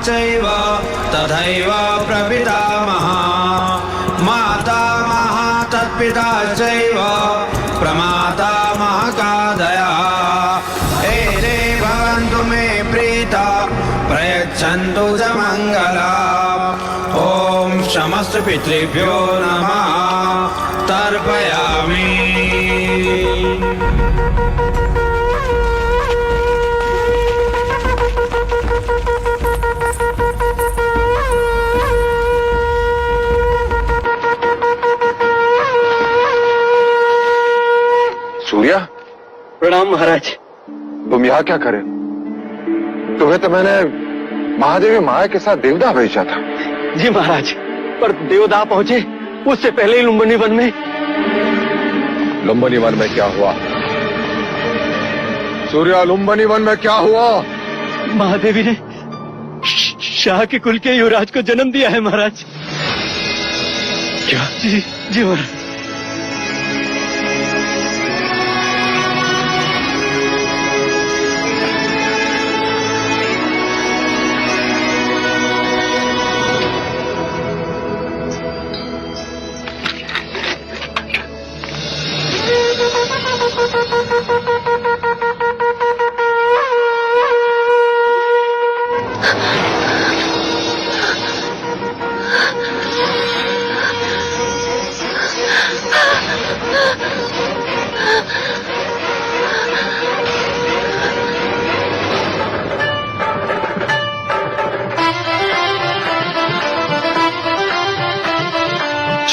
चैव तथैव प्रपितामहः मातामहः तत्पिता चैव प्रमातामहकादयः एते भवन्तु मे प्रीता प्रयच्छन्तु च मङ्गलम् ॐ समस्त पितृभ्यो नमः तर्पयामि। सूर्या, प्रणाम महाराज। तुम यहाँ क्या करे? तुम्हें तो मैंने महादेवी माया के साथ देवदा भेजा था। जी महाराज, पर देवदा पहुंचे उससे पहले ही लुम्बिनी वन में। लुम्बिनी वन में क्या हुआ? सूर्या, लुम्बिनी वन में क्या हुआ? महादेवी ने शाह के कुल के युवराज को जन्म दिया है महाराज। क्या? जी जी महाराज।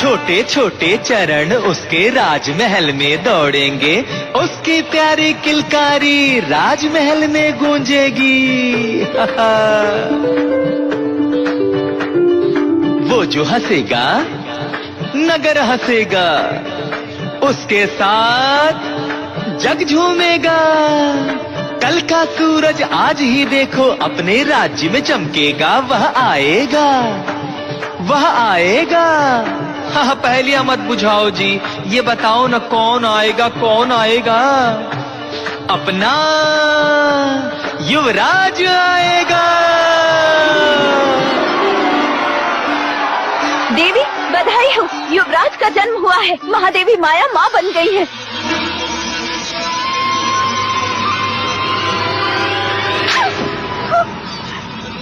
छोटे छोटे चरण उसके राजमहल में दौड़ेंगे, उसकी प्यारी किलकारी राजमहल में गूंजेगी। वो जो हंसेगा नगर हंसेगा, उसके साथ जग झूमेगा। कल का सूरज आज ही देखो अपने राज्य में चमकेगा। वह आएगा, वह आएगा। हाँ, पहलियां मत बुझाओ जी, ये बताओ न कौन आएगा, कौन आएगा? अपना युवराज आएगा। देवी बधाई हो, युवराज का जन्म हुआ है। महादेवी माया माँ बन गई है।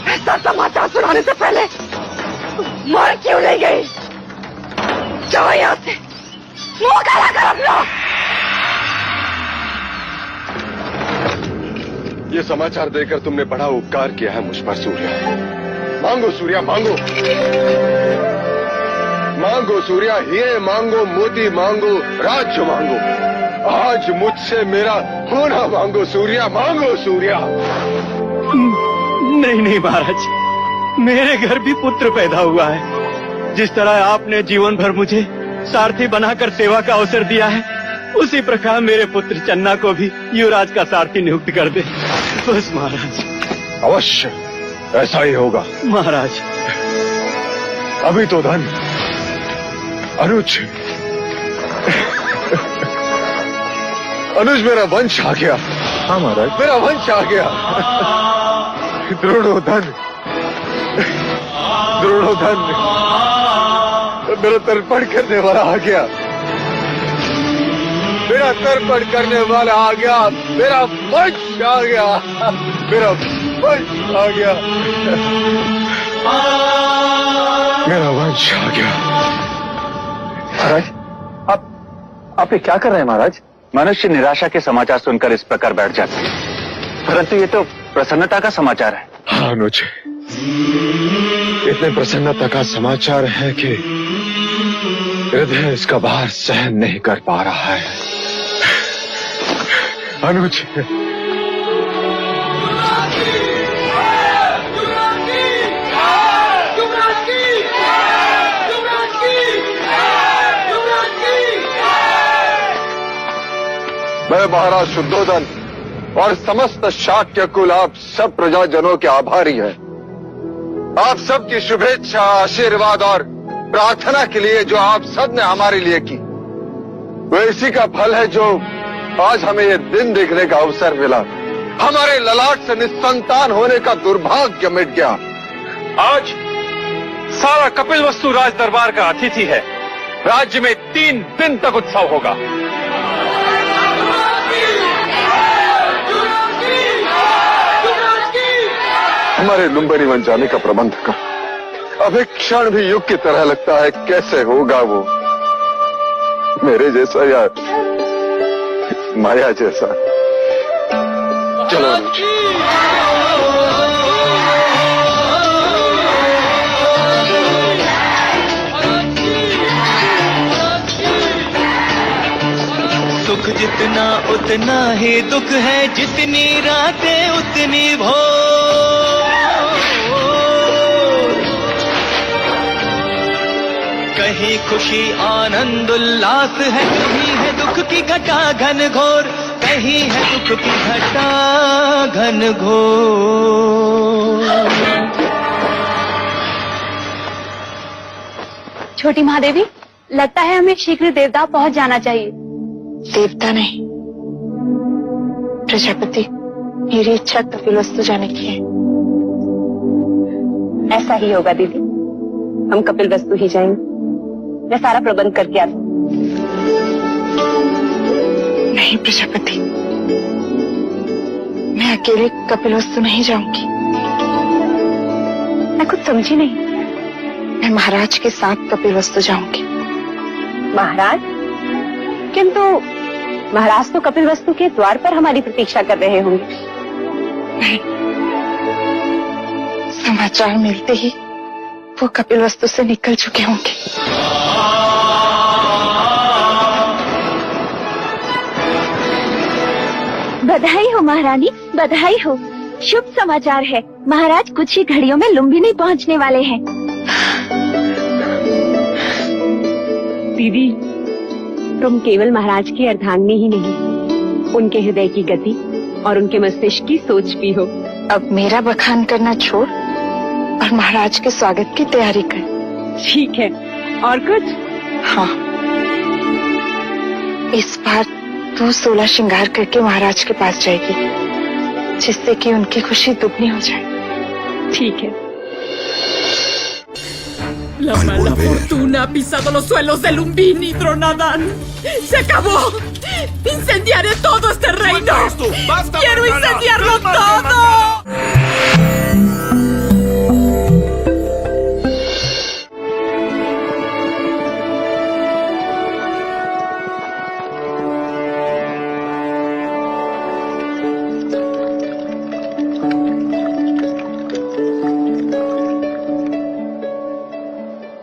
ऐसा समाचार सुनाने से पहले मर क्यों नहीं गई? जाओ यहाँ से, मुंह काला कर अपना। ये समाचार देकर तुमने बड़ा उपकार किया है मुझ पर सूर्या। मांगो सूर्या, मांगो मांगो सूर्या, हीरे मांगो, मोती मांगो, राज्य मांगो। आज मुझसे मेरा होना मांगो सूर्या, मांगो सूर्या। नहीं नहीं महाराज, मेरे घर भी पुत्र पैदा हुआ है। जिस तरह आपने जीवन भर मुझे सारथी बनाकर सेवा का अवसर दिया है, उसी प्रकार मेरे पुत्र चन्ना को भी युवराज का सारथी नियुक्त कर दे बस महाराज। अवश्य ऐसा ही होगा महाराज। अभी तो धन अनुज अनुज मेरा वंश आ गया। हाँ महाराज, मेरा वंश आ गया। द्रोणोधन, द्रोणोधन मेरा तर्पण करने वाला आ गया। मेरा तर्पण करने वाला आ गया। मेरा वंश आ गया। मेरा वंश आ गया। मेरा वंश आ गया। महाराज, आप ये क्या कर रहे हैं महाराज? मनुष्य निराशा के समाचार सुनकर इस प्रकार बैठ जाते हैं, परंतु ये तो प्रसन्नता का समाचार है। हाँ अनुज, इतने प्रसन्नता का समाचार है कि हृदय इसका भार सहन नहीं कर पा रहा है। अनुज, मैं महाराज शुद्धोधन और समस्त शाक्य कुल आप सब प्रजाजनों के आभारी हैं। आप सबकी शुभेच्छा, आशीर्वाद और प्रार्थना के लिए जो आप सब ने हमारे लिए की, वो इसी का फल है जो आज हमें ये दिन देखने का अवसर मिला। हमारे ललाट से निस्संतान होने का दुर्भाग्य मिट गया। आज सारा कपिलवस्तु राज दरबार का अतिथि है। राज्य में 3 दिन तक उत्सव होगा। हमारे लुम्बिनी वन जाने का प्रबंध का अब एक क्षण भी युग की तरह लगता है। कैसे होगा वो मेरे जैसा या माया जैसा? चलो सुख जितना उतना ही दुख है, जितनी रातें उतनी भोर। कहीं खुशी आनंद उल्लास है, कहीं है दुख की घटा घन घोर, कहीं है दुख की घटा घन घोर। छोटी महादेवी, लगता है हमें शीघ्र देवता पहुंच जाना चाहिए। देवता नहीं, प्रजापति। मेरी इच्छा कपिलवस्तु जाने की है। ऐसा ही होगा दीदी, हम कपिलवस्तु ही जाएंगे। मैं सारा प्रबंध करके आती हूँ। नहीं प्रजापति, मैं अकेले कपिलवस्तु नहीं जाऊंगी। मैं कुछ समझी नहीं। मैं महाराज के साथ कपिलवस्तु जाऊंगी। महाराज? किंतु महाराज तो कपिलवस्तु के द्वार पर हमारी प्रतीक्षा कर रहे होंगे। नहीं, समाचार मिलते ही वो कपिलवस्तु से निकल चुके होंगे। बधाई हो महारानी, बधाई हो। शुभ समाचार है। महाराज कुछ ही घड़ियों में लुम्बिनी पहुंचने वाले हैं। दीदी, तुम केवल महाराज की अर्धांगिनी ही नहीं, उनके हृदय की गति और उनके मस्तिष्क की सोच भी हो। अब मेरा बखान करना छोड़ और महाराज के स्वागत की तैयारी कर। ठीक है, और कुछ? हाँ, इस बार तू 16 श्रृंगार करके महाराज के पास जाएगी, जिससे कि उनकी खुशी दुगनी हो जाए। ठीक है। La mala fortuna ha pisado los suelos de Lumbini, Tronadan. ¡Se acabó! ¡Incendiaré todo este reino! ¡Quiero incendiarlo todo!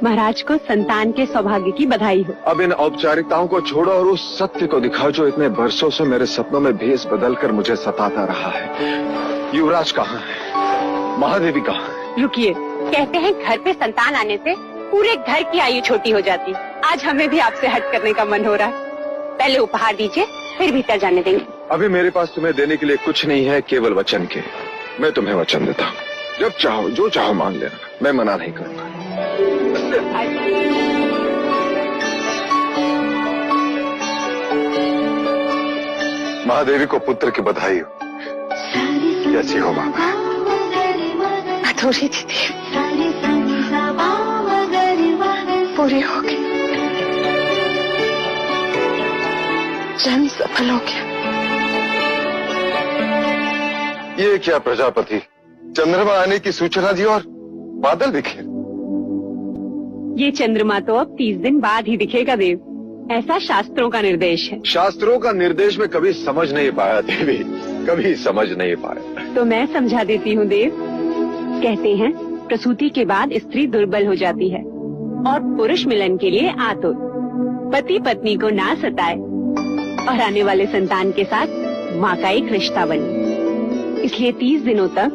महाराज को संतान के सौभाग्य की बधाई हो। अब इन औपचारिकताओं को छोड़ो और उस सत्य को दिखाओ जो इतने बरसों से मेरे सपनों में भेस बदलकर मुझे सताता रहा है। युवराज कहाँ है? महादेवी कहाँ है? रुकिए, कहते हैं घर पे संतान आने से पूरे घर की आयु छोटी हो जाती। आज हमें भी आपसे हट करने का मन हो रहा है। पहले उपहार दीजिए, फिर भीतर जाने देंगे। अभी मेरे पास तुम्हें देने के लिए कुछ नहीं है, केवल वचन के। मैं तुम्हें वचन देता हूँ, जब चाहो जो चाहो मांग लेना, मैं मना नहीं करूंगा। महादेवी को पुत्र की बधाई हो। कैसी हो मामा? अधूरी थी पूरी हो गई, जन्म सफल हो गया। ये क्या प्रजापति, चंद्रमा आने की सूचना दी और बादल दिखे? ये चंद्रमा तो अब 30 दिन बाद ही दिखेगा देव, ऐसा शास्त्रों का निर्देश है। शास्त्रों का निर्देश में कभी समझ नहीं पाया देवी, कभी समझ नहीं पाया। तो मैं समझा देती हूँ देव। कहते हैं प्रसूति के बाद स्त्री दुर्बल हो जाती है और पुरुष मिलन के लिए आतुर। पति पत्नी को ना सताए और आने वाले संतान के साथ माँ का एक रिश्ता बने। इसलिए 30 दिनों तक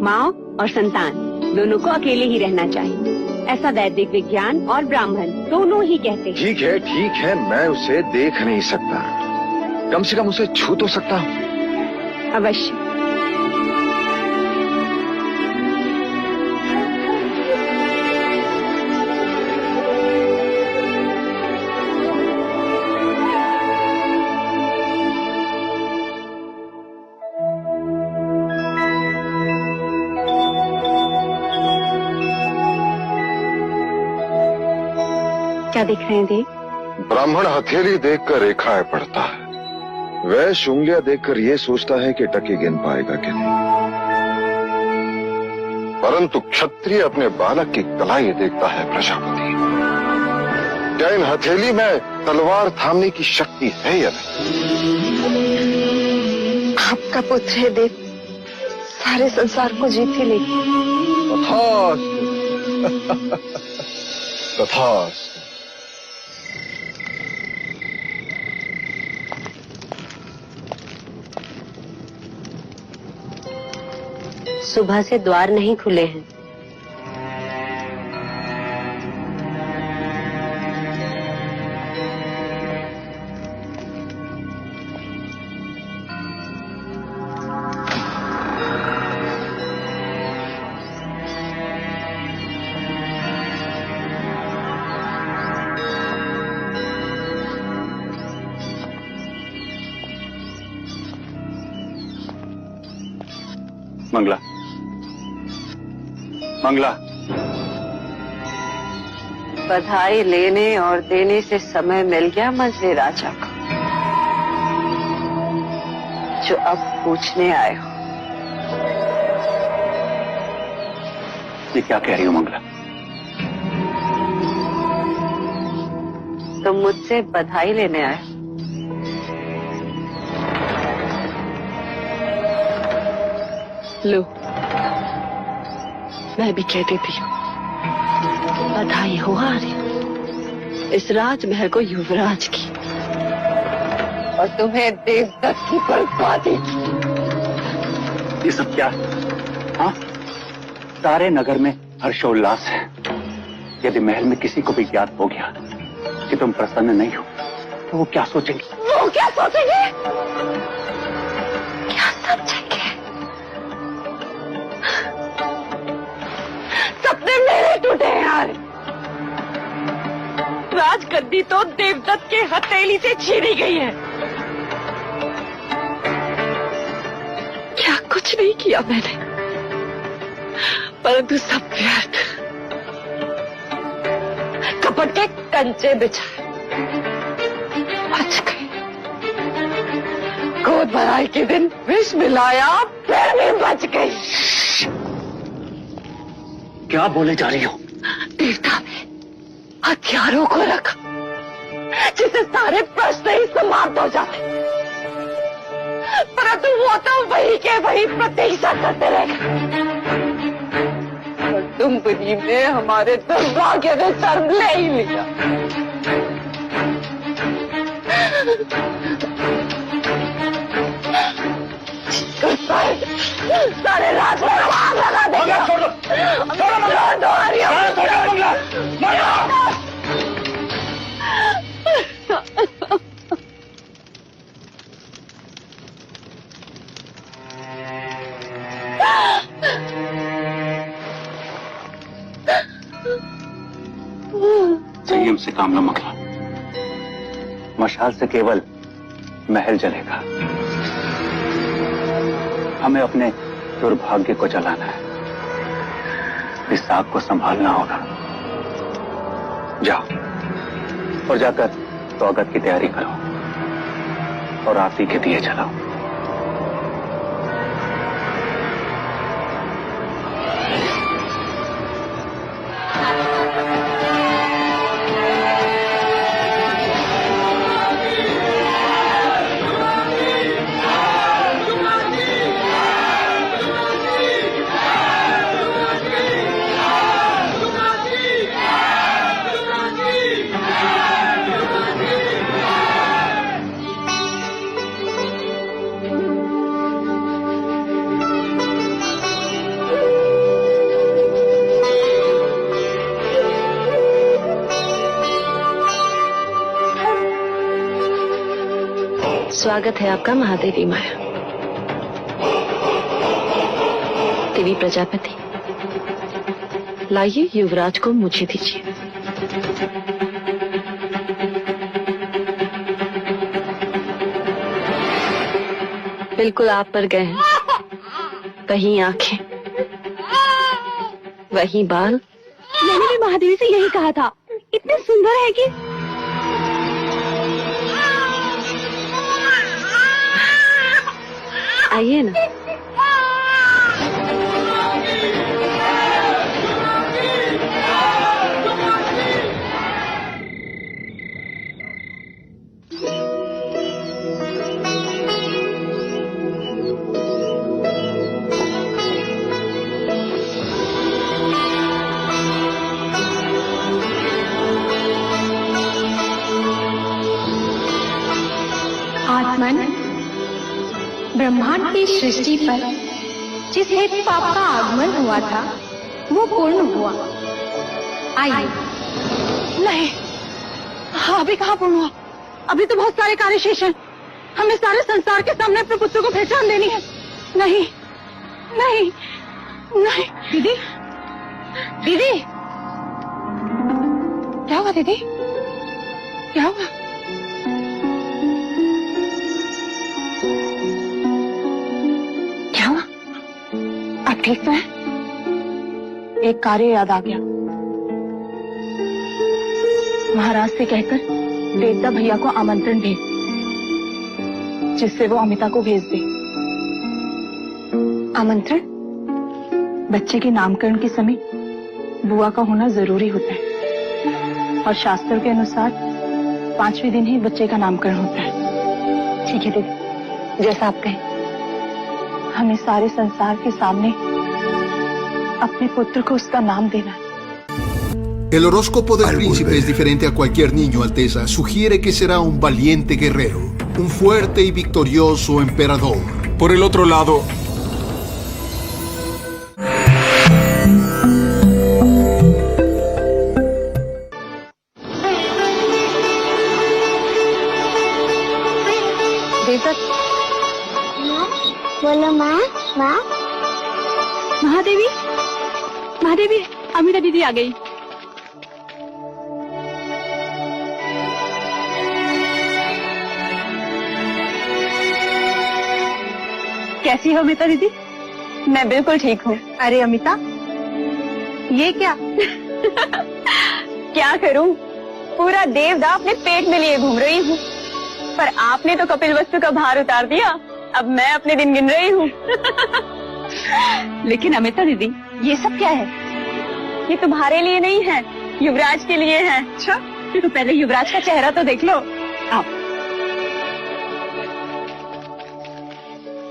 माँ और संतान दोनों को अकेले ही रहना चाहिए। ऐसा वैदिक विज्ञान और ब्राह्मण दोनों ही कहते हैं। ठीक है, मैं उसे देख नहीं सकता, कम से कम उसे छू तो सकता हूँ। अवश्य। क्या देख रहे हैं देव? ब्राह्मण हथेली देखकर रेखाएं पढ़ता है, वैश्य उंगलियां देखकर यह सोचता है कि टके गिन पाएगा कि नहीं, परंतु क्षत्रिय अपने बालक की कलाई देखता है प्रजापति। क्या इन हथेली में तलवार थामने की शक्ति है या नहीं? आपका पुत्र है देव, सारे संसार को जीत ही लेगी। तथास्तु। तथास्तु। सुबह से द्वार नहीं खुले हैं। मंगला, मंगला। बधाई लेने और देने से समय मिल गया मंझले राजा को, जो अब पूछने आए हो। ये क्या कह रही हो मंगला? तुम मुझसे बधाई लेने आए। लो, मैं भी कह देती हूँ, बधाई हो हारी इस राजमहल को युवराज की, और तुम्हें देवदत्त की बर्बादी की। ये सब क्या है? हाँ, सारे नगर में हर्षोल्लास है। यदि महल में किसी को भी ज्ञात हो गया कि तुम प्रसन्न नहीं हो, तो वो क्या सोचेंगे? वो क्या सोचेंगे? क्या समझेंगे? सपने मेरे टूटे हैं यार। राजगद्दी तो देवदत्त के हथेली से छीनी गई है। क्या कुछ नहीं किया मैंने, परंतु सब व्यर्थ। कपट के कंचे बिछाए, बच गए। गोद भराई के दिन विष मिलाया, फिर भी बच गई। क्या बोले जा रही हो? देवता में हथियारों को रखा, जिससे सारे प्रश्न ही समाप्त हो जाते, परंतु वो तो वही के वही प्रतीक्षा करते रह गए। और तुम बुद्धि में हमारे दुर्भाग्य ने जन्म ले ही लिया। सारे राज में आग लगा देंगे। छोड़ दो, संयम से काम लो मंगला। मशाल से केवल महल जलेगा, हमें अपने दुर्भाग्य को जलाना है। इस आग को संभालना होगा। जाओ और जाकर स्वागत की तैयारी करो और आरती के दिए जलाओ। स्वागत है आपका महादेवी माया। देवी प्रजापति, लाइए युवराज को मुझे दीजिए। बिल्कुल आप पर गए हैं, वही आंखें, वही बाल। मैंने भी महादेवी से यही कहा था, इतने इतने सुंदर है कि आइए ना। आत्मन, ब्रह्मांड की सृष्टि पर जिस हेतु पाप का आगमन हुआ था वो पूर्ण हुआ। आइए। नहीं, अभी कहाँ पूर्ण हुआ? अभी तो बहुत सारे कार्य शेष हैं। हमें सारे संसार के सामने अपने पुत्र को पहचान देनी है। नहीं, नहीं, नहीं। दीदी, दीदी, क्या हुआ दीदी? क्या हुआ? क्या हुआ? आप ठीक तो हैं? एक कार्य याद आ गया। महाराज से कहकर देवता भैया को आमंत्रण भेज, जिससे वो अमिता को भेज दे। आमंत्रण? बच्चे के नामकरण के समय बुआ का होना जरूरी होता है और शास्त्रों के अनुसार 5वें दिन ही बच्चे का नामकरण होता है। ठीक है दीदी, जैसा आप कहें। हमें सारे संसार के सामने अपने पुत्र को उसका नाम देना है। El horóscopo del príncipe es diferente a cualquier niño, Alteza. Sugiere que será un valiente guerrero, un fuerte y victorioso emperador. Por el otro lado, बोलो माँ। माँ, महादेवी, महादेवी, अमिता दीदी आ गई। कैसी हो अमिता दीदी? मैं बिल्कुल ठीक हूँ। अरे अमिता, ये क्या? क्या करूँ? पूरा देवदा अपने पेट में लिए घूम रही हूँ, पर आपने तो कपिलवस्तु का भार उतार दिया। अब मैं अपने दिन गिन रही हूँ। लेकिन अमिता दीदी, ये सब क्या है? ये तुम्हारे लिए नहीं है, युवराज के लिए है। अच्छा, तो पहले युवराज का चेहरा तो देख लो। आओ।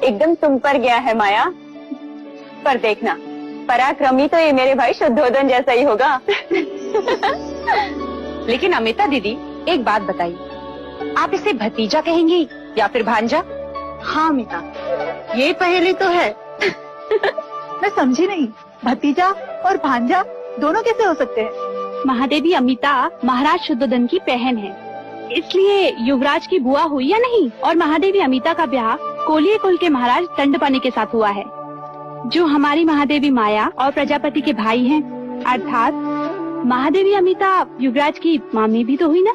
एकदम तुम पर गया है माया, पर देखना पराक्रमी तो ये मेरे भाई शुद्धोधन जैसा ही होगा। लेकिन अमिता दीदी, एक बात बताइए, आप इसे भतीजा कहेंगी या फिर भांजा? हाँ अमिता, ये पहेली तो है। मैं समझी नहीं, भतीजा और भांजा दोनों कैसे हो सकते हैं? महादेवी अमिता महाराज शुद्धोधन की बहन है, इसलिए युवराज की बुआ हुई या नहीं। और महादेवी अमिता का ब्याह कोलिये कुल के महाराज दंडपानी के साथ हुआ है, जो हमारी महादेवी माया और प्रजापति के भाई हैं। अर्थात महादेवी अमिता युवराज की मामी भी तो हुई ना।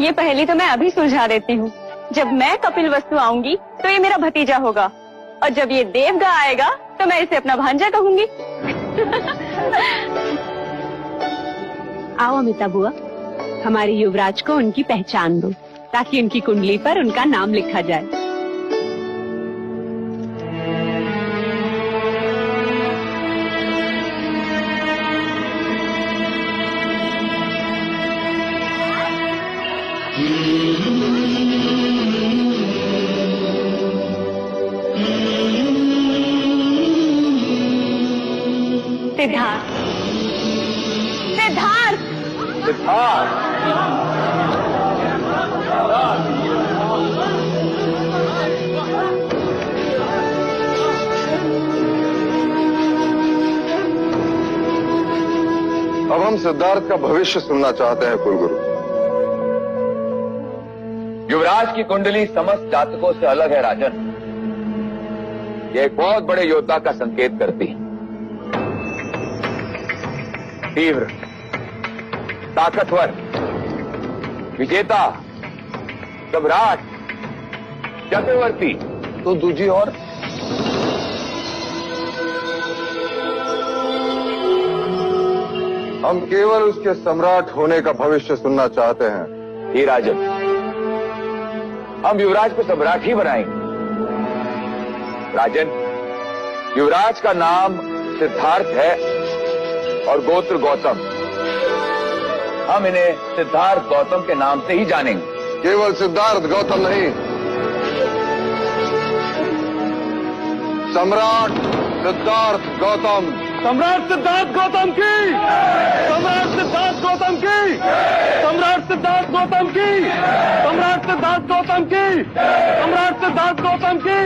ये पहेली तो मैं अभी सुलझा देती हूँ। जब मैं कपिलवस्तु आऊंगी तो ये मेरा भतीजा होगा, और जब ये देवगा आएगा तो मैं इसे अपना भांजा कहूंगी। आओ अमिता बुआ, हमारे युवराज को उनकी पहचान दो, ताकि उनकी कुंडली पर उनका नाम लिखा जाए। सिद्धार्थ, सिद्धार्थ, अब हम सिद्धार्थ का भविष्य सुनना चाहते हैं कुलगुरु। युवराज की कुंडली समस्त जातकों से अलग है राजन। यह एक बहुत बड़े योद्धा का संकेत करती है। तीव्र, ताकतवर, विजेता, सम्राट, चक्रवर्ती, तो दूजी और हम केवल उसके सम्राट होने का भविष्य सुनना चाहते हैं। ही राजन, हम युवराज को सम्राट ही बनाएंगे। राजन, युवराज का नाम सिद्धार्थ है और गोत्र गौतम। हम इन्हें सिद्धार्थ गौतम के नाम से ही जानेंगे। केवल सिद्धार्थ गौतम नहीं, सम्राट सिद्धार्थ गौतम। सम्राट सिद्धार्थ गौतम की, सम्राट सिद्धार्थ गौतम की, सम्राट सिद्धार्थ गौतम की, सम्राट सिद्धार्थ गौतम की, सम्राट सिद्धार्थ गौतम की।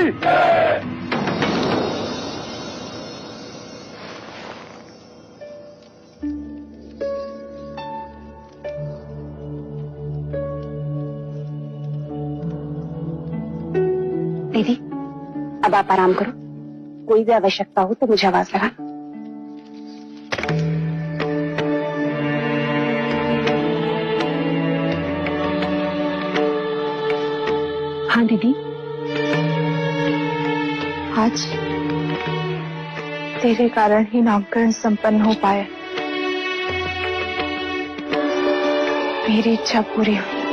दीदी, अब आप आराम करो। कोई भी आवश्यकता हो तो मुझे आवाज लगा। हाँ दीदी। आज तेरे कारण ही नामकरण संपन्न हो पाया। मेरी इच्छा पूरी हुई।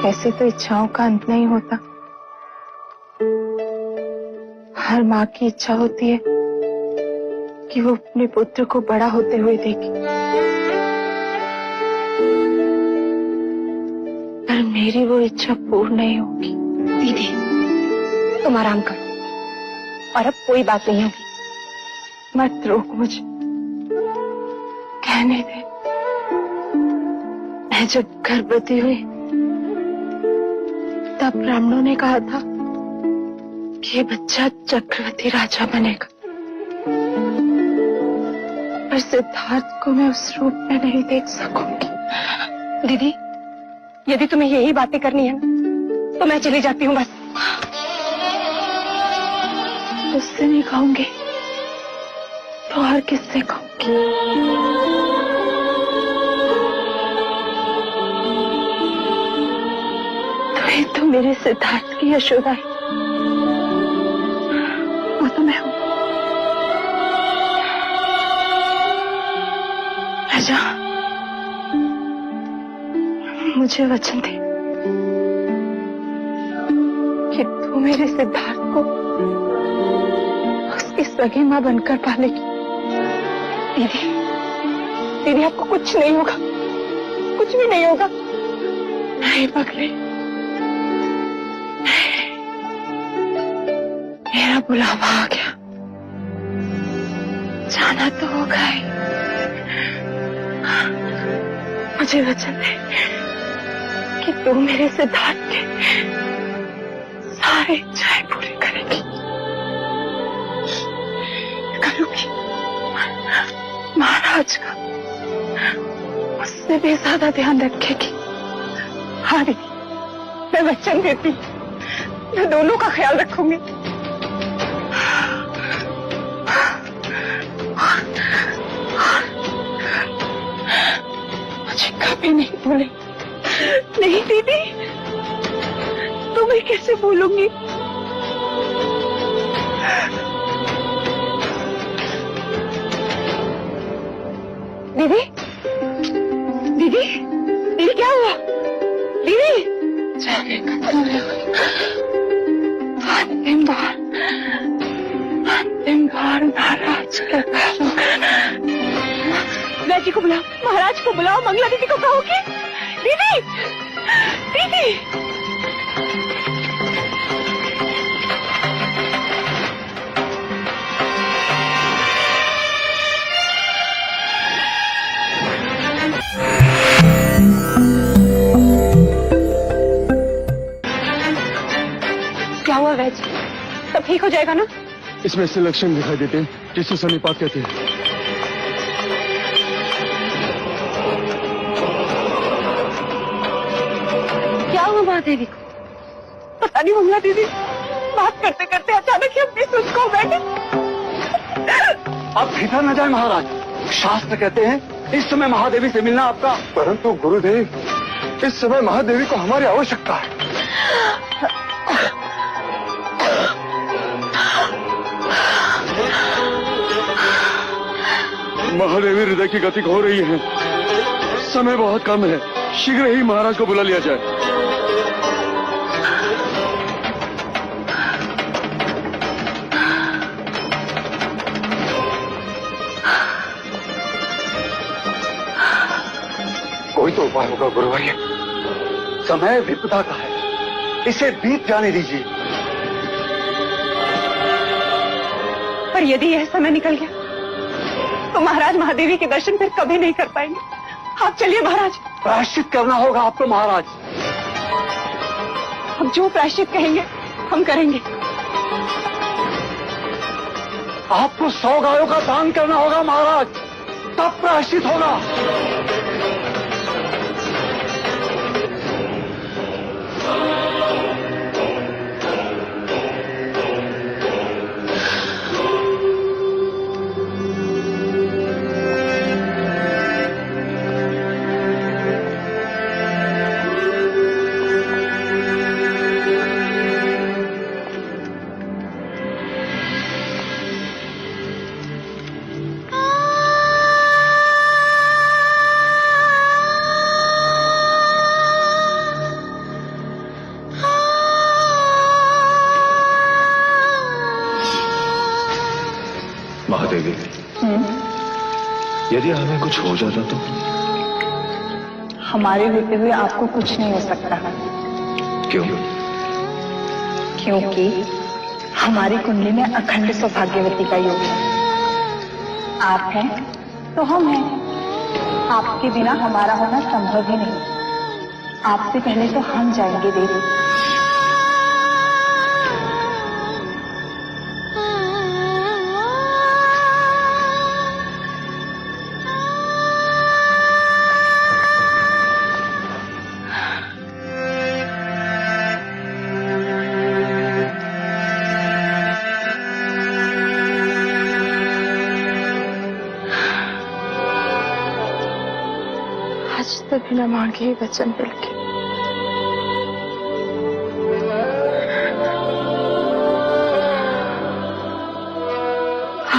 वैसे तो इच्छाओं का अंत नहीं होता। हर माँ की इच्छा होती है कि वो अपने पुत्र को बड़ा होते हुए देखे, पर मेरी वो इच्छा पूर्ण नहीं होगी। दीदी, तुम आराम करो और अब कोई बात नहीं होगी। मत रोक मुझे, कहने दे। मैं जब गर्भवती हुई तब ब्राह्मणों ने कहा था कि ये बच्चा चक्रवर्ती राजा बनेगा, पर सिद्धार्थ को मैं उस रूप में नहीं देख सकूंगी। दीदी, यदि तुम्हें यही बातें करनी है ना, तो मैं चली जाती हूँ बस। उससे नहीं कहूंगी तो और किससे कहूंगी? तो मेरे सिद्धार्थ की यशोदा है, वो तो मैं हूं। राजा, मुझे वचन दे कि तू मेरे सिद्धार्थ को उसकी सगी मां बनकर पालेगी। दीदी, दीदी आपको कुछ नहीं होगा, कुछ भी नहीं होगा। नहीं पगले, मेरा बुलावा आ गया, जाना तो होगा ही। मुझे वचन दे कि तू मेरे सिद्धार्थ के सारे इच्छाएं पूरी करेगी। करूंगी। महाराज का उससे भी ज्यादा ध्यान रखेगी। हाँ दीदी, मैं वचन देती हूँ, मैं दोनों का ख्याल रखूंगी। मुझे कभी नहीं भूले। नहीं दीदी, तुम्हें कैसे भूलूंगी? दीदी, दीदी, दीदी क्या हुआ? दीदी, जाने का समय अंतिम बार महाराज का जी को बुलाओ, महाराज को बुलाओ, मंगला दीदी को कहो कि दीदी, दीदी। क्या हुआ वैज? सब ठीक हो जाएगा ना? इसमें से लक्षण दिखाई देते हैं जिसे सन्निपात कहते हैं। क्या हुआ महादेवी को? पता नहीं मंगला दीदी बात करते करते अचानक ही अपनी सुध को बैठे। आप फिकर न जाए महाराज, शास्त्र कहते हैं इस समय महादेवी से मिलना आपका। परंतु गुरुदेव, इस समय महादेवी को हमारी आवश्यकता है। महादेवी हृदय की गति हो रही है, समय बहुत कम है, शीघ्र ही महाराज को बुला लिया जाए। कोई तो उपाय होगा गुरुवर्य। समय विपदा का है, इसे बीत जाने दीजिए। पर यदि यह समय निकल गया तो महाराज महादेवी के दर्शन फिर कभी नहीं कर पाएंगे। आप चलिए महाराज। प्रायश्चित करना होगा आपको महाराज। हम जो प्रायश्चित कहेंगे हम करेंगे। आपको 100 गायों का दान करना होगा महाराज, तब प्रायश्चित होगा। महादेवी, यदि हमें कुछ हो जाता तो? हमारे होते हुए आपको कुछ नहीं हो सकता। क्यों? क्योंकि हमारी कुंडली में अखंड सौभाग्यवती का योग है। आप हैं तो हम हैं। आपके बिना हमारा होना संभव ही नहीं। आपसे पहले तो हम जाएंगे देवी। आज तो बिना मांगे ही वचन मिल गए।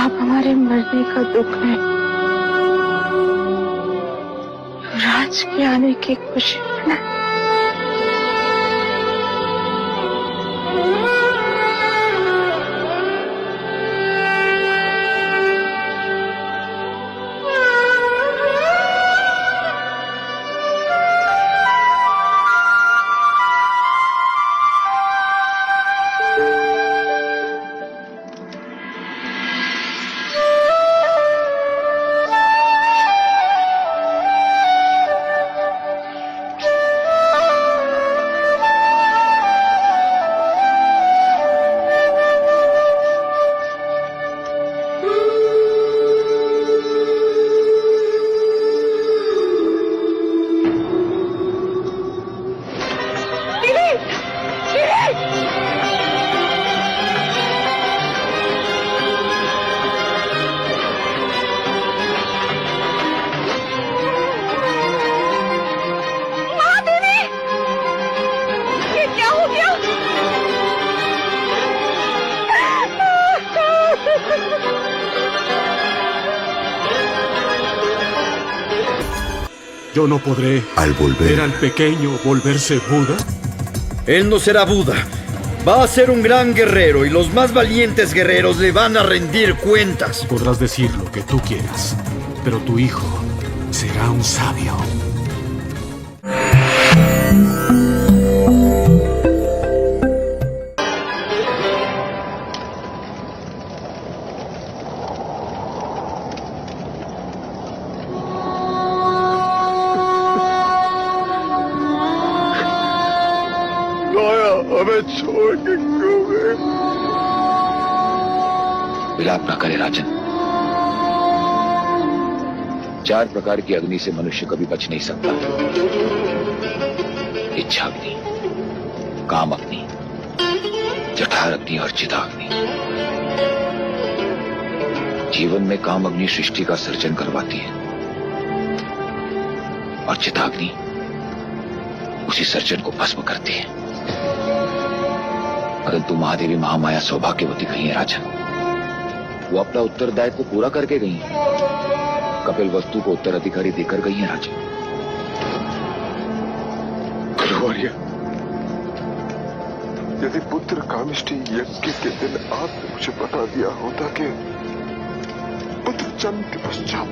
आप हमारे मरने का दुख है, राज के आने की खुशी में। Yo no podré, al volver al pequeño, volverse Buda. Él no será Buda. Va a ser un gran guerrero y los más valientes guerreros le van a rendir cuentas. Podrás decir lo que tú quieras, pero tu hijo será un sabio. हमें छोड़ के क्यों गए? विलाप न करे राजन। 4 प्रकार की अग्नि से मनुष्य कभी बच नहीं सकता। इच्छा अग्नि, काम अग्नि, जठार अग्नि और चिताग्नि। जीवन में काम अग्नि सृष्टि का सर्जन करवाती है और चिताग्नि उसी सर्जन को भस्म करती है। परंतु महादेवी महामाया सौभाग्यवती गई है राजन। वो अपना उत्तरदायित्व पूरा करके गई है। कपिल वस्तु को उत्तराधिकारी देकर गई है राजा। गुरुवर्य, यदि पुत्र कामिष्ठी यज्ञ के दिन आपने मुझे बता दिया होता कि पुत्र जन्म के पश्चात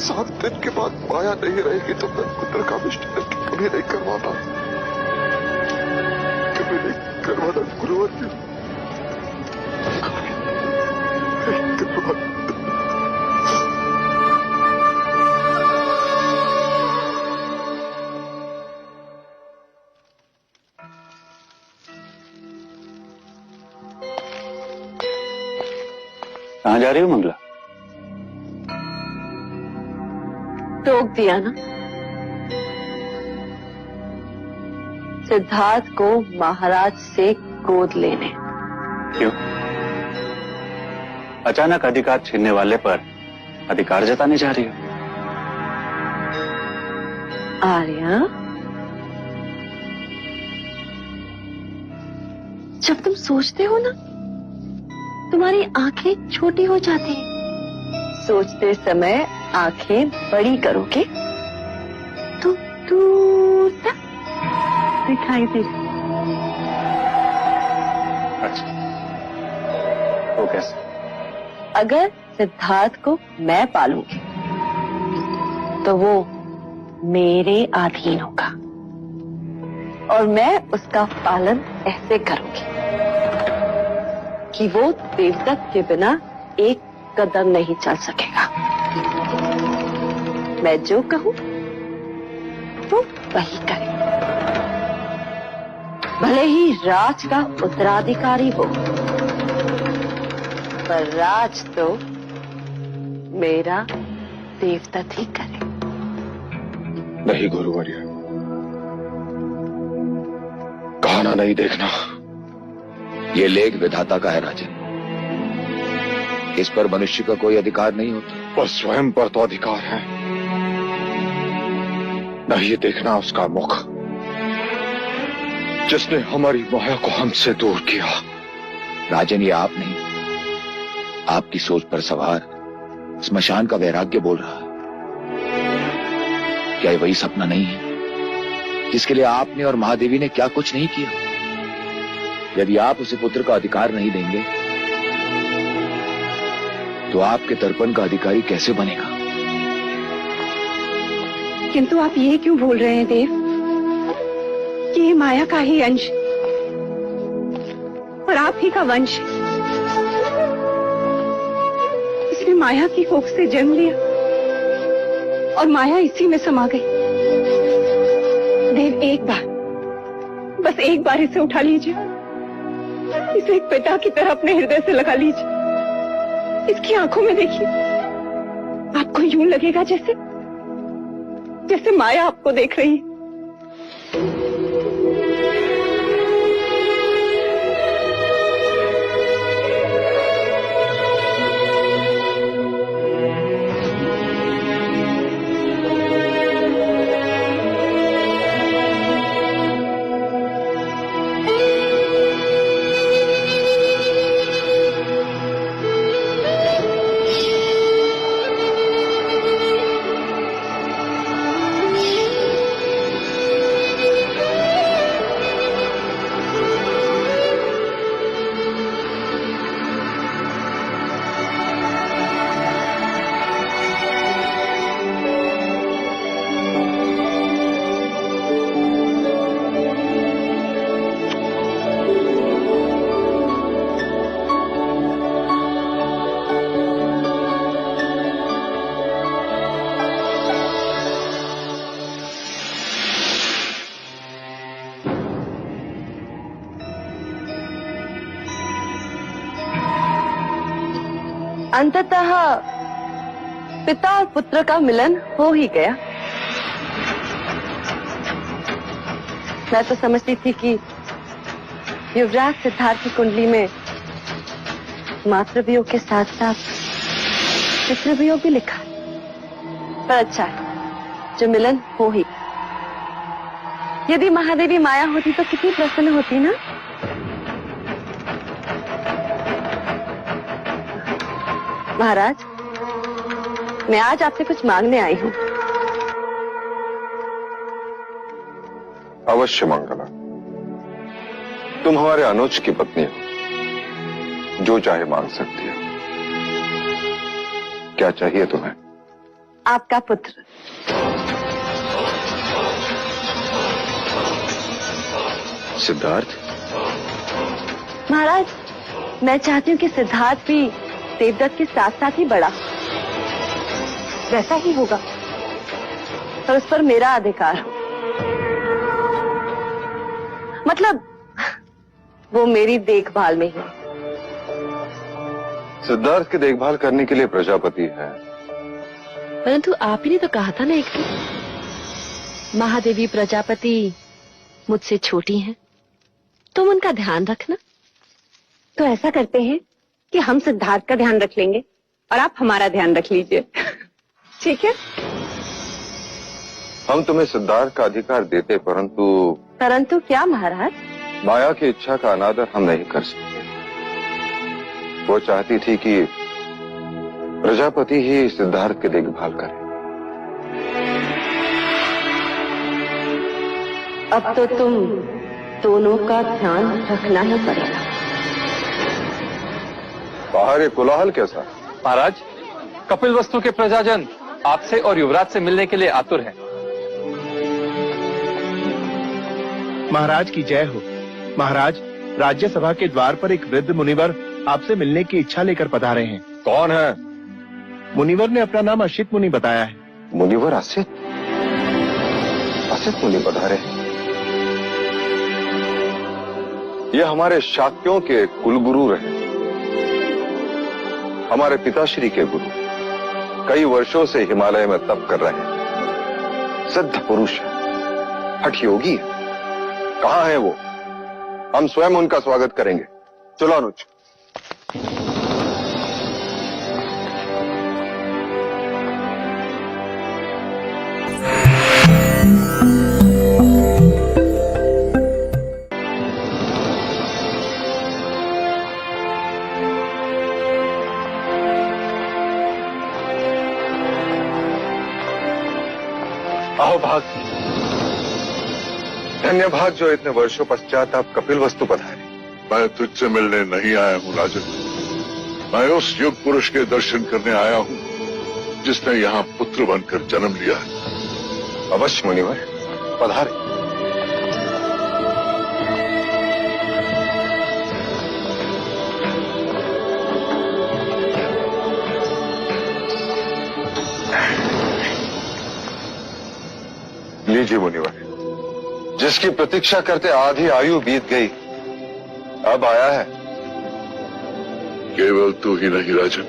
7 दिन के बाद माया नहीं रहेगी, तो मैं पुत्र कामिष्ठी यज्ञ कभी नहीं करवाता, कभी नहीं करवाता गुरुवर्य। कहाँ जा रही हो मंगला? टोक दिया ना। सिद्धार्थ को महाराज से गोद लेने। क्यों? अचानक अधिकार छीनने वाले पर अधिकार जताने जा रही हो? आर्या, जब तुम सोचते हो ना, तुम्हारी आंखें छोटी हो जाती हैं। सोचते समय आंखें बड़ी करोगे तो दूर तक दिखाई दे। अच्छा, वो कैसे? अगर सिद्धार्थ को मैं पालूंगी तो वो मेरे अधीन होगा और मैं उसका पालन ऐसे करूंगी कि वो देवदत्त के बिना एक कदम नहीं चल सकेगा। मैं जो कहूं वो वही करे, भले ही राज का उत्तराधिकारी हो, पर राज तो मेरा देवदत्त ही करे। नहीं गुरुवर्य, कहाना नहीं देखना। ये लेख विधाता का है राजन, इस पर मनुष्य का कोई अधिकार नहीं होता। पर स्वयं पर तो अधिकार है। नहीं देखना उसका मुख, जिसने हमारी माया को हमसे दूर किया। राजन, ये आप नहीं, आपकी सोच पर सवार स्मशान का वैराग्य बोल रहा है। क्या ये वही सपना नहीं है जिसके लिए आपने और महादेवी ने क्या कुछ नहीं किया? यदि आप उसे पुत्र का अधिकार नहीं देंगे तो आपके तर्पण का अधिकारी कैसे बनेगा? किंतु आप ये क्यों बोल रहे हैं देव कि ये माया का ही अंश और आप ही का वंश? इसने माया की कोख से जन्म लिया और माया इसी में समा गई। देव, एक बार, बस एक बार इसे उठा लीजिए, इसे एक पिता की तरह अपने हृदय से लगा लीजिए। इसकी आंखों में देखिए, आपको यूं लगेगा जैसे जैसे माया आपको देख रही है। अंततः पिता और पुत्र का मिलन हो ही गया। मैं तो समझती थी कि युवराज सिद्धार्थ की कुंडली में मातृवियोग के साथ साथ पितृवियोग भी लिखा, पर अच्छा है जो मिलन हो ही। यदि महादेवी माया होती तो कितनी प्रसन्न होती ना। महाराज, मैं आज आपसे कुछ मांगने आई हूँ। अवश्य मंगला। तुम हमारे अनुज की पत्नी हो, जो चाहे मांग सकती हो। क्या चाहिए तुम्हें? आपका पुत्र। सिद्धार्थ? महाराज, मैं चाहती हूँ कि सिद्धार्थ भी देवदत्त के साथ साथ ही बड़ा, वैसा ही होगा और उस पर मेरा अधिकार हो। मतलब वो मेरी देखभाल में ही। सिद्धार्थ की देखभाल करने के लिए प्रजापति है। परंतु आप ही ने तो कहा था ना एक दिन, महादेवी प्रजापति मुझसे छोटी हैं, तुम उनका ध्यान रखना। तो ऐसा करते हैं कि हम सिद्धार्थ का ध्यान रख लेंगे और आप हमारा ध्यान रख लीजिए। ठीक है? हम तुम्हें सिद्धार्थ का अधिकार देते, परंतु क्या महाराज? माया की इच्छा का अनादर हम नहीं कर सकते। वो चाहती थी कि प्रजापति ही सिद्धार्थ की देखभाल करे। अब तो तुम दोनों का ध्यान रखना ही पड़ेगा। बाहर ये कोलाहल कैसा? महाराज, कपिल वस्तु के प्रजाजन आपसे और युवराज से मिलने के लिए आतुर हैं। महाराज की जय हो। महाराज, राज्यसभा के द्वार पर एक वृद्ध मुनिवर आपसे मिलने की इच्छा लेकर पधारे हैं। कौन है? मुनिवर ने अपना नाम असित मुनि बताया है। मुनिवर असित? असित मुनि पधारे? ये हमारे शाक्यों के कुलगुरु रहे, हमारे पिताश्री के गुरु। कई वर्षों से हिमालय में तप कर रहे हैं। सिद्ध पुरुष है, हठ योगी है। कहाँ है वो? हम स्वयं उनका स्वागत करेंगे। चलो अनुज। आओ भाग। धन्य भाग जो इतने वर्षों पश्चात आप कपिल वस्तु पधारे। मैं तुझसे मिलने नहीं आया हूँ राजन, मैं उस युग पुरुष के दर्शन करने आया हूँ जिसने यहाँ पुत्र बनकर जन्म लिया है। अवश्य मुनिवर, पधारे। लीजिए मुनिवर, जिसकी प्रतीक्षा करते आधी आयु बीत गई, अब आया है। केवल तू ही नहीं राजन,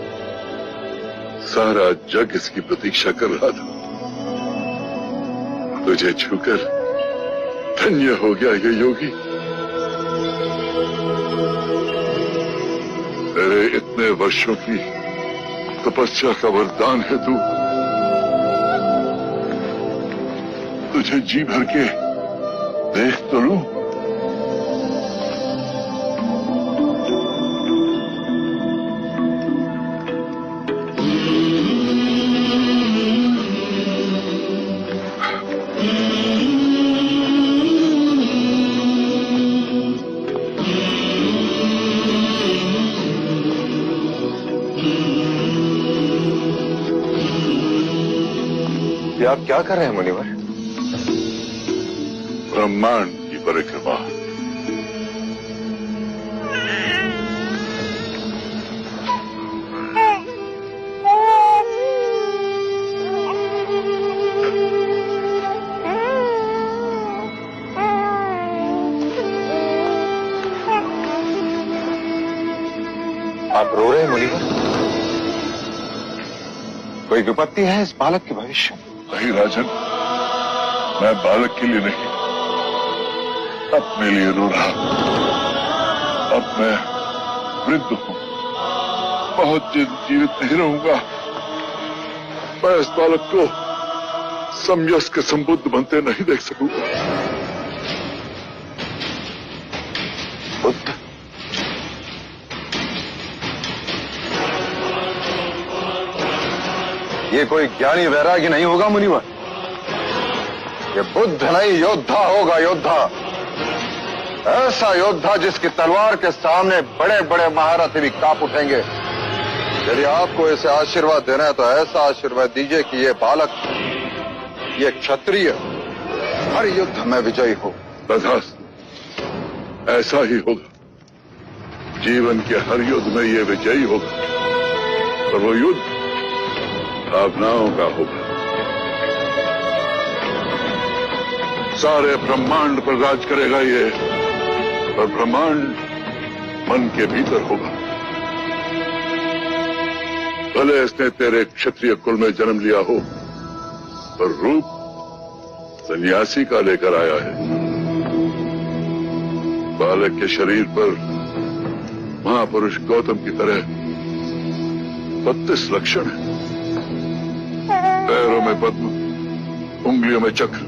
सारा जग इसकी प्रतीक्षा कर रहा था। तुझे छूकर धन्य हो गया ये योगी। तेरे इतने वर्षों की तपस्या का वरदान है तू। तुझे जी भर के देख तो लूं। ये आप क्या कर रहे हैं मुनिवर? ब्रह्मांड की परिक्रमा। आप रो रहे हैं मुनिवर? कोई विपत्ति है इस बालक के भविष्य में? नहीं राजन, मैं बालक के लिए नहीं, अपने लिए रो रहा हूं। अब मैं वृद्ध हूं, बहुत दिन जीवित नहीं रहूंगा। मैं इस बालक को समयस्क के संबुद्ध बनते नहीं देख सकूंगा। बुद्ध? ये कोई ज्ञानी वैरागी नहीं होगा मुनिवर, ये बुद्ध नहीं योद्धा होगा, योद्धा। ऐसा योद्धा जिसकी तलवार के सामने बड़े बड़े महारथी भी कांप उठेंगे। यदि आपको इसे आशीर्वाद देना है तो ऐसा आशीर्वाद दीजिए कि ये बालक, ये क्षत्रिय हर युद्ध में विजयी हो। तथास्तु, ऐसा ही होगा। जीवन के हर युद्ध में ये विजयी होगा, और वो युद्ध भावनाओं का होगा। सारे ब्रह्मांड पर राज करेगा ये, और ब्रह्मांड मन के भीतर होगा। भले इसने तेरे क्षत्रिय कुल में जन्म लिया हो, पर रूप सन्यासी का लेकर आया है। बालक के शरीर पर महापुरुष गौतम की तरह 32 लक्षण है। पैरों में पद्म, उंगलियों में चक्र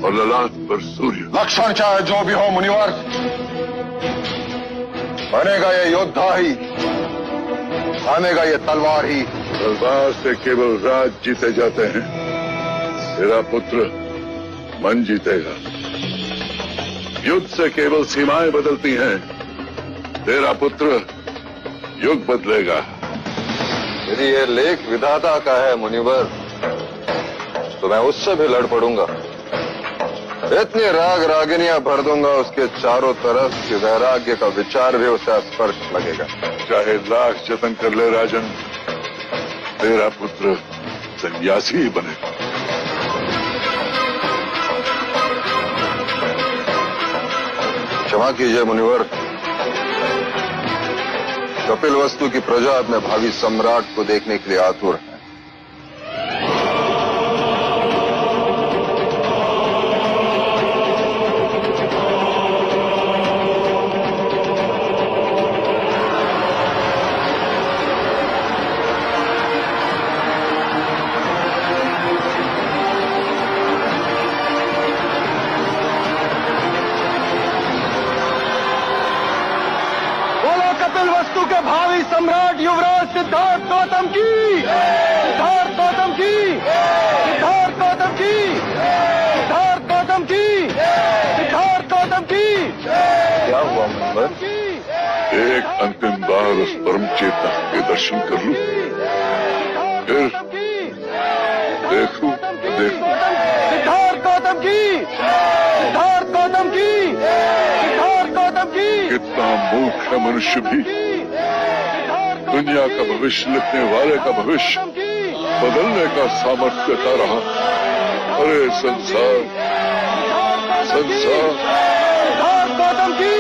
और ललाट पर सूर्य। लक्षण चाहे जो भी हो मुनिवर, बनेगा ये योद्धा ही, थामेगा ये तलवार ही। तलवार से केवल राज जीते जाते हैं, तेरा पुत्र मन जीतेगा। युद्ध से केवल सीमाएं बदलती हैं, तेरा पुत्र युग बदलेगा। यदि ये लेख विधाता का है मुनिवर, तो मैं उससे भी लड़ पड़ूंगा। इतनी राग रागिनियां भर दूंगा उसके चारों तरफ कि वैराग्य का विचार भी उसे स्पर्श लगेगा। चाहे लाख जतन कर ले राजन, तेरा पुत्र सन्यासी ही बनेगा। क्षमा कीजिए मुनिवर, कपिल वस्तु की प्रजा अपने भावी सम्राट को देखने के लिए आतुर है। वस्तु के भावी सम्राट युवराज सिद्धार्थ गौतम की, सिद्धार्थ गौतम की, सिद्धार्थ गौतम की, सिद्धार्थ गौतम की, सिद्धार्थ गौतम की। क्या हुआ मुनिवर? एक अंतिम बार उस परम चेतन के दर्शन कर लूं, फिर देखूं तो देखूं। सिद्धार्थ गौतम की, सिद्धार्थ गौतम की, सिद्धार्थ गौतम की। कितना मूर्ख है मनुष्य भी, दुनिया का भविष्य लिखने वाले का भविष्य बदलने का सामर्थ्य देता रहा। अरे संसार, संसार। सिद्धार्थ गौतम की,